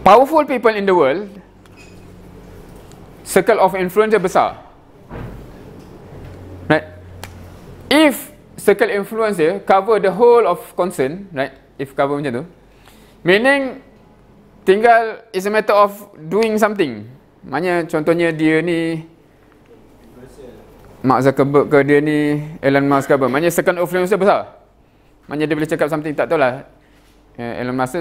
powerful people in the world, circle of influence dia besar. Right? If circle influence dia cover the whole of concern, right? If cover macam tu, meaning tinggal is a matter of doing something. Maknanya contohnya dia ni Mark Zuckerberg ke, dia ni Elon Musk ke apa, maknanya circle of influence dia besar. Maknanya dia boleh cakap something, tak tahulah Elon Musk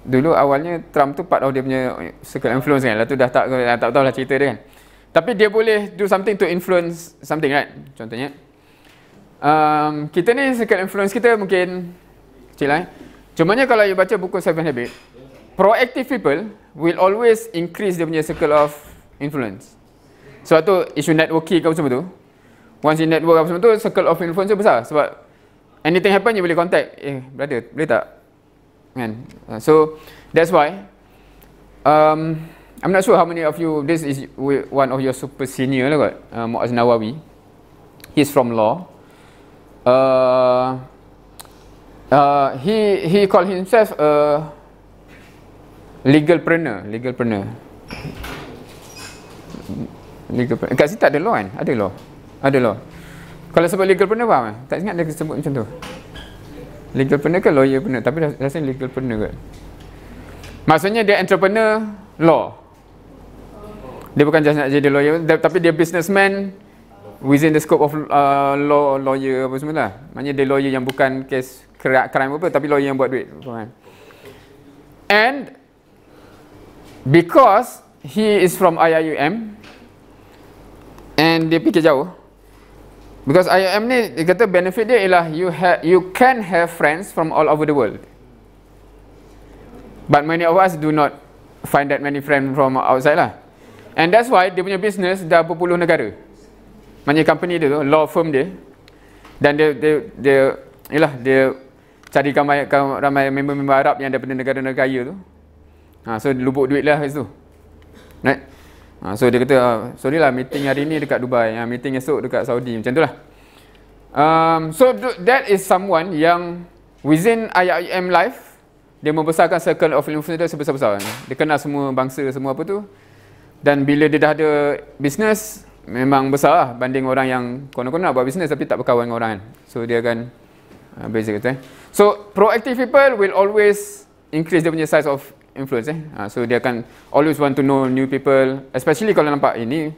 dulu awalnya Trump tu part of dia punya circle influence kan. Lepas tu dah tak tahulah cerita dia kan. Tapi dia boleh do something to influence something, right? Contohnya kita ni circle influence kita mungkin kecil lah. Cumanya kalau you baca buku Seven Habits, proactive people will always increase dia punya circle of influence. Sebab tu isu networking ke apa semua tu, once you network apa semua tu, circle of influence tu besar. Sebab anything happen you boleh contact, brother boleh tak kan. So that's why I'm not sure how many of you, this is one of your super senior lah kot, Muaz Nawawi. He's from law. He call himself a legalpreneur. Kat sini tak ada law kan? Ada law. Kalau sebut legalpreneur faham tak? Tak ingat dia sebut macam tu. Legalpreneur ke lawyerpreneur? Tapi rasanya legalpreneur kot. Maksudnya dia entrepreneur law. Dia bukan just nak jadi lawyer, tapi dia businessman within the scope of lawyer apa semua lah. Maknanya dia lawyer yang bukan case crime apa, tapi lawyer yang buat duit. And because he is from IIUM and dia fikir jauh, because IIM ni dia kata benefit dia ialah you can have friends from all over the world. But many of us do not find that many friends from outside lah. And that's why dia punya business dah berpuluh negara. Maknanya company dia tu, law firm dia, dan dia cari ramai member-member Arab yang daripada negara-negara kaya tu. So lubuk duit lah kat situ. Right? So dia kata, sorry lah meeting hari ni dekat Dubai, meeting esok dekat Saudi, macam tu lah. So that is someone yang within IIM life, dia membesarkan circle of influence dia sebesar-besar. Dia kenal semua bangsa, semua apa tu. Dan bila dia dah ada business, memang besar lah banding orang yang konon-konon nak buat business tapi tak berkawan dengan orang kan. So dia akan beza kata. So proactive people will always increase dia punya size of influence. So dia akan always want to know new people, especially kalau nampak ini